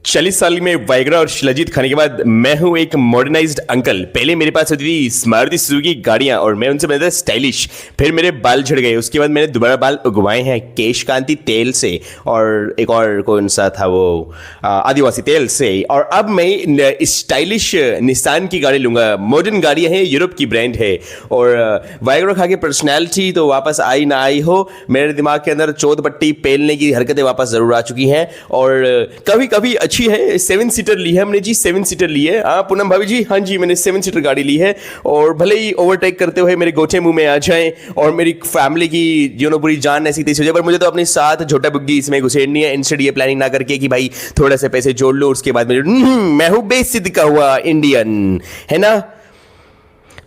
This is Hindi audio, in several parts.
40 साल में वाइग्रा और शिलाजीत खाने के बाद मैं हूं एक मॉडर्नाइज्ड अंकल। पहले मेरे पास होती थी मारुति सुजुकी गाड़ियां और मैं उनसे बनता था स्टाइलिश। फिर मेरे बाल झड़ गए, उसके बाद मैंने दोबारा बाल उगवाए हैं केश कांति तेल से और एक और कौन सा था वो आदिवासी तेल से। और अब मैं स्टाइलिश निसान की गाड़ी लूंगा। मॉडर्न गाड़ियां हैं, यूरोप की ब्रांड है। और वाइग्रा खा के पर्सनैलिटी तो वापस आई ना आई हो, मेरे दिमाग के अंदर चौथ पट्टी पेलने की हरकतें वापस जरूर आ चुकी हैं। और कभी कभी अच्छी है। 7 सीटर ली है हमने जी, 7 सीटर ली है। हाँ पूनम भाभी जी, हाँ जी मैंने 7 सीटर गाड़ी ली है। और भले ही ओवरटेक करते हुए मेरे गोचे मुंह में आ जाएं और मेरी फैमिली की पूरी जान ऐसी तैसी हो जाए, पर मुझे तो अपने साथ छोटा बुग्गी इसमें घुसेड़नी है। इंस्टेड ये प्लानिंग ना करके कि भाई थोड़ा से पैसे जोड़ लो, उसके बाद मैं हूं बेसिद्ध का हुआ इंडियन, है ना।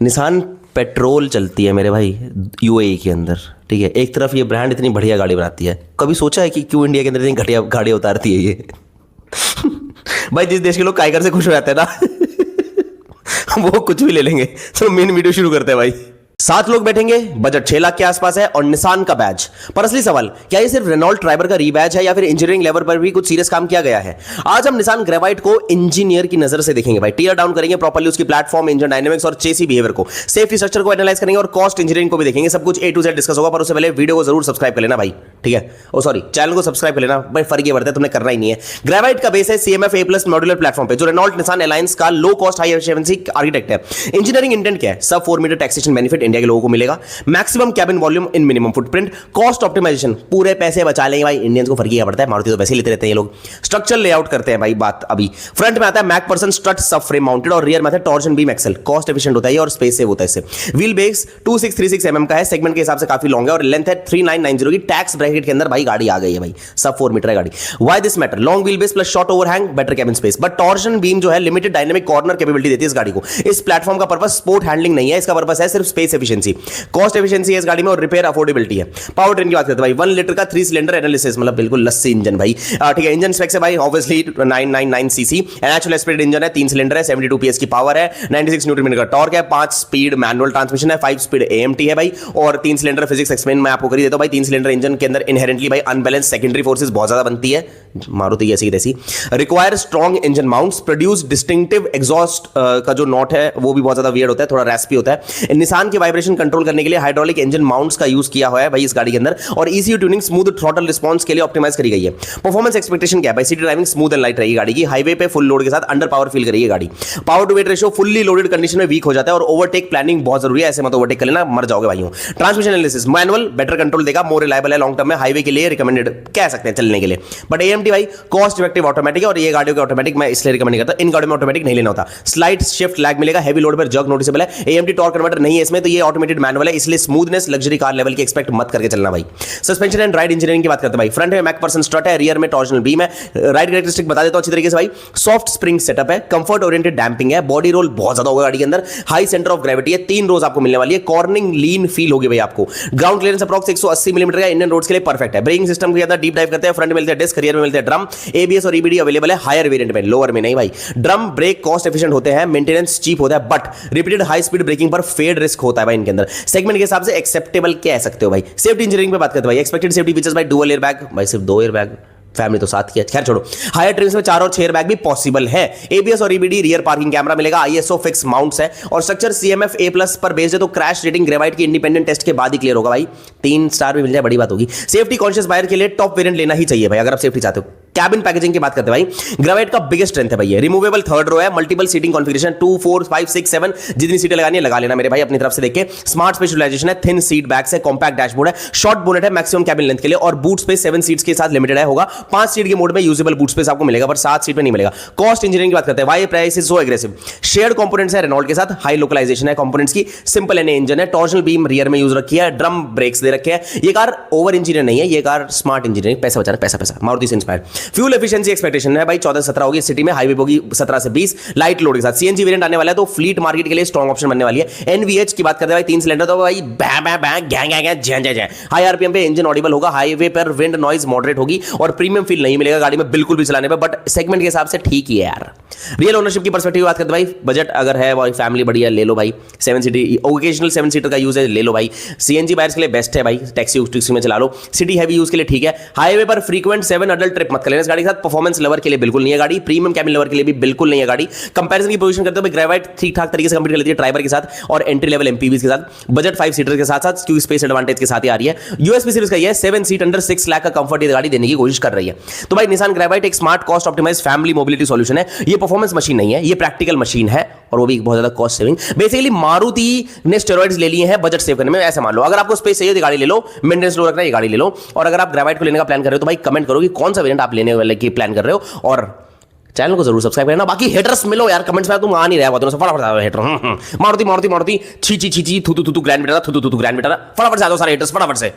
निसान पेट्रोल चलती है मेरे भाई यूएई के अंदर, ठीक है। एक तरफ ये ब्रांड इतनी बढ़िया गाड़ी बनाती है, कभी सोचा है कि क्यों इंडिया के अंदर इतनी घटिया गाड़ी उतारती है ये भाई जिस देश के लोग काइगर से खुश हो जाते हैं ना वो कुछ भी ले लेंगे। तो मेन वीडियो शुरू करते हैं भाई। 7 लोग बैठेंगे, बजट 6 लाख के आसपास है और निसान का बैच। पर असली सवाल, क्या ये सिर्फ रेनॉल्ट ट्राइबर का रीबैच है या फिर इंजीनियरिंग लेवल पर भी कुछ सीरियस काम किया गया है? आज हम निसान ग्रेवाइट को इंजीनियर की नजर से देखेंगे भाई। टीयर डाउन करेंगे प्रॉपर्ली उसकी प्लेटफॉर्म, इंजन डायनेमिक्स और चेसी बिहेवियर को, सेफ्टी स्ट्रक्चर को एनालाइज करेंगे और कॉस्ट इंजीनियरिंग को भी देखेंगे। सब कुछ A to Z डिस्कस होगा, पर उससे पहले वीडियो को जरूर सब्सक्राइब कर लेना भाई, ठीक है। ओ सॉरी, चैनल को सब्सक्राइब कर लेना भाई, फर्क ये पड़ता है, तुमने करना ही नहीं है। ग्रेवाइट का बेस है CMF A+ मॉड्यूलर प्लेटफॉर्म पे, जो रेनॉल्ट निसान अलायंस का low cost high efficiency architect है। इंजीनियरिंग इंटेंट क्या है? सब 4 मीटर टैक्सेशन बेनिफिट इंडिया के लोगों को मिलेगा। Maximum cabin volume in minimum footprint, cost optimization, पूरे पैसे बचा लेंगे भाई। इंडियंस को फर्क क्या पड़ता है, मारुति तो पैसे लेते रहते हैं ये लोग। स्ट्रक्चर लेआउट करते हैं भाई बात अभी। फ्रंट में आता है मैक पर्सन स्ट्रट सब फ्रेम माउंटेड और रियर में आता है torsion beam axle. Cost efficient होता है और स्पेस सेव होता है इससे। व्हील बेस 2636 mm का है, सेगमेंट के हिसाब से काफी लॉन्ग है और लेंथ है 3990 की। टैक्स ब्रैकेट के अंदर भाई गाड़ी आ गई है भाई, सब 4 मीटर है गाड़ी। Why this matter? Long wheel base plus short overhang, better cabin space. But torsion beam जो है लिमिटेड डायनेमिक कॉर्नर कैपेबिलिटी देती है इस गाड़ी को। इस प्लेटफॉर्म का पर्पस स्पोर्ट हैंडलिंग नहीं है, इसका पर्पस है सिर्फ स्पेस एफिशिएंसी। कॉस्ट एफिशिएंसी है इस गाड़ी में और रिपेयर अफोर्डेबिलिटी है। पावर ट्रेन की बात करते हैं भाई, 1 लीटर का 3 सिलेंडर एनालिसिस, मतलब बिल्कुल लस्सी इंजन भाई, ठीक है। इंजन स्पेक्स है भाई obviously 999 CC natural aspirated engine है, 3 सिलेंडर है, 72 PS की पावर है, 96 न्यूटन मीटर का टॉर्क है, 5 स्पीड मैनुअल ट्रांसमिशन है, 5 स्पीड AMT है भाई। और 3 सिलेंडर फिजिक्स एक्सप्लेन मैं आपको कर देता हूं भाई। 3 सिलेंडर इंजन के अंदर इनहेरेंटली भाई अनबैलेंस सेकेंडरी फोर्सेस बहुत ज्यादा बनती है, मारुति ऐसी तैसी। Require strong engine mounts, produce distinctive exhaust का जो नॉट है वो भी बहुत ज्यादा वियर्ड होता है, थोड़ा रैस्पी होता है। निसान के वाइब्रेशन कंट्रोल करने के लिए हाइड्रोलिक इंजन माउंट्स का यूज किया हुआ है भाई इस गाड़ी के अंदर। और ECU tuning smooth throttle response के लिए ऑप्टिमाइज करी गई है। परफॉर्मेंस एक्सपेक्टेशन क्या है भाई? City driving smooth and light रहेगी गाड़ी की। हाईवे पे फुल लोड के साथ अंडर पावर फील करेगी गाड़ी। Power to weight ratio fully loaded condition में वीक हो जाता है और ओवरटेक प्लानिंग बहुत जरूरी है, ऐसे मत ओवरटेक कर लेना, मर जाओगे भाइयों। Transmission analysis manual better control देगा, मोर रिलायबल है, लॉन्ग टर्म में हाईवे के लिए रिकमेंडेड कह सकते हैं चलने के लिए। बट AMT भाई कॉस्ट इफेक्टिव ऑटोमेटिक है और ये गाड़ियों के ऑटोमेटिक मैं इसलिए रिकमेंड करता हूं, इन गाड़ियों में ऑटोमेटिक नहीं लेना होता। स्लाइड शिफ्ट लैग मिलेगा, हैवी लोड पर जर्क नोटिसेबल है। AMT टॉर्क कन्वर्टर नहीं है इसमें, तो ये ऑटोमेटेड मैनुअल है, इसलिए स्मूथनेस लग्जरी कार लेवल की एक्सपेक्ट मत करके चलना भाई। सस्पेंशन एंड राइड इंजीनियरिंग की बात करते हैं भाई। फ्रंट में मैक पर्सन स्ट्रट है, रियर में टॉर्जनल बीम है। राइड कैरेक्टरिस्टिक बता देता हूं अच्छी तरीके से भाई। सॉफ्ट स्प्रिंग सेटअप है, कंफर्ट ओरिएंटेड डैम्पिंग है, बॉडी रोल बहुत ज्यादा होगा गाड़ी के अंदर, हाई सेंटर ऑफ ग्रेविटी है, 3 रोज आपको मिलने वाली है। कॉर्निंग लीन फील होगी भाई आपको। ग्राउंड क्लियरेंस अप्रॉक्स 180 मिलीमीटर का इंडियन रोड्स के लिए परफेक्ट है। ब्रेकिंग सिस्टम के अंदर डीप डाइव करते हैं। फ्रंट में मिलते हैं डिस्क, रियर में मिलते हैं ड्रम। ABS और EBD अवेलेबल है हायर वेरिएंट में, लोअर में नहीं भाई। ड्रम ब्रेक कॉस्ट एफिशिएंट होते हैं, मेंटेनेंस चीप होता है, but repeated high speed braking पर फेड रिस्क होता है भाई इनके अंदर। सेगमेंट के हिसाब से एक्सेप्टेबल कह सकते हो भाई। सेफ्टी इंजीनियरिंग पे बात करते हैं भाई। एक्सपेक्टेड सेफ्टी फीचर्स भाई, डुअल एयरबैग भाई, सिर्फ 2 एयरबैग, फैमिली तो साथ की है, खैर छोड़ो। हायर ट्रिम्स में 4 और 6 एयरबैग भी पॉसिबल है। ABS और EBD, रियर पार्किंग कैमरा मिलेगा, ISO फिक्स माउंट्स है और स्ट्रक्चर CMF A+ पर बेस्ड है, तो क्रैश रेटिंग ग्रेवाइट की इंडिपेंडेंट टेस्ट के बाद ही क्लियर होगा भाई। 3 स्टार भी मिल जाए बड़ी बात होगी। सेफ्टी कॉन्शियस बायर के लिए टॉप वेरिएंट लेना ही चाहिए भाई अगर आप सेफ्टी चाहते हो। कैबिन पैकेजिंग की बात करते हैं भाई। ग्रेवाइट का बिगेस्ट स्ट्रेंथ है भाई ये, रिमूवेबल थर्ड रो है, मल्टीपल सीटिंग कॉन्फ़िगरेशन 2, 4, 5, 6, 7 जितनी सीटें लगानी है लगा लेना मेरे भाई अपनी तरफ से देख के। स्मार्ट स्पेशलाइजेशन है, थिन सीट बैक्स है, कॉम्पैक्ट डैशबोर्ड है, शॉर्ट बोनेट है मैक्सिमम कैबिन लेंथ के लिए और बूट स्पेस 7 सीट्स के साथ लिमिटेड है होगा। 5 सीट के मोड में यूजेबल बूट स्पेस आपको मिलेगा, पर 7 सीट में नहीं मिलेगा। कॉस्ट इंजीनियरिंग की बात करते हैं। Why price is so aggressive? Shared components है रेनॉल्ट के साथ, हाई लोकलाइजेशन है कंपोनेंट्स की, सिंपल एनए इंजन है, टॉर्जनल बीम रियर में यूज रखी है, ड्रम ब्रेक्स दे रखे हैं। ये कार ओवर इंजीनियर नहीं है, ये कार स्मार्ट इंजीनियरिंग, पैसा बचाना, पैसा मारुति से इंस्पायर्ड। फ्यूल एफिशिएंसी एक्सपेक्टेशन है भाई 14-17 होगी सिटी में, हाईवे होगी 17 से 20, लाइट लोड के साथ। CNG वेरिएंट आने वाला है, तो फ्लीट मार्केट के लिए स्ट्रॉन्ग ऑप्शन बनने वाली है। NVH की बात करते हैं भाई, 3 सिलेंडर, तो भाई हाई RPM पे इंजन ऑडिबल होगा, हाईवे पर विंड नॉइज मॉडरेट होगी और प्रीमियम फील नहीं मिलेगा गाड़ी में बिल्कुल भी चलाने पे, बट सेगमेंट के हिसाब से ठीक ही है यार। रियल ओनरशिप की पर्सपेक्टिव बात करते हैं भाई, बजट अगर है भाई, फैमिली बढ़िया ले लो भाई, 7 सीटर ओकेजनल 7 सीटर का यूज है ले लो भाई। CNG बायर्स के लिए बेस्ट है भाई, टैक्सी में चला लो। सिटी हैवी यूज के लिए ठीक है। हाईवे पर फ्रीक्वेंट 7 अडल्ट ट्रिप मत कर लेना इस गाड़ी के साथ। परफॉर्मेंस लवर के लिए बिल्कुल नहीं है गाड़ी, प्रीमियम कैबिन लवर के लिए भी बिल्कुल नहीं है गाड़ी। कंपैरिजन की पोजीशन करते हुए ग्रेवाइट ठीक ठाक तरीके से कंपीट कर लेती है ट्राइबर के साथ और एंट्री लेवल एमपीवीज के साथ, बजट 5 सीटर के साथ साथ क्योंकि स्पेस एडवांटेज के साथ ही आ रही है। यूएसपी सीरीज का ये 7 सीट अंडर 6 लाख का कंफर्ट ये गाड़ी देने की कोशिश कर रही है। तो भाई निसान ग्रेवाइट एक smart cost optimize family mobility solution है। ये परफॉर्मेंस मशीन नहीं है, ये प्रैक्टिकल मशीन है और वो भी बहुत ज्यादा कॉस्ट सेविंग। बेसिकली मारुति ने स्टेरॉइड्स ले लिए हैं बजट सेव करने में, ऐसे मान लो। अगर आपको स्पेस चाहिए तो गाड़ी ले लो, मेंटेनेंस लो रखना ये गाड़ी ले लो। और अगर आप ग्रेवाइट को लेने का प्लान कर रहे हो तो भाई कमेंट करो कि कौन सा वेरिएंट आप लेने वाले की प्लान कर रहे हो और चैनल को जरूर सब्सक्राइब करना। बाकी हेटर्स मिलो यार कमेंट्स में, तुम आ नहीं रहा बहुत दिनों से, फटाफट आओ हेटर। मारुति मारुति मारुति छी छी छी छी थू थू थू ग्रैंड बेटा, थू थू थू ग्रैंड बेटा, फटाफट से आ जाओ सारे हेटर्स फटाफट से।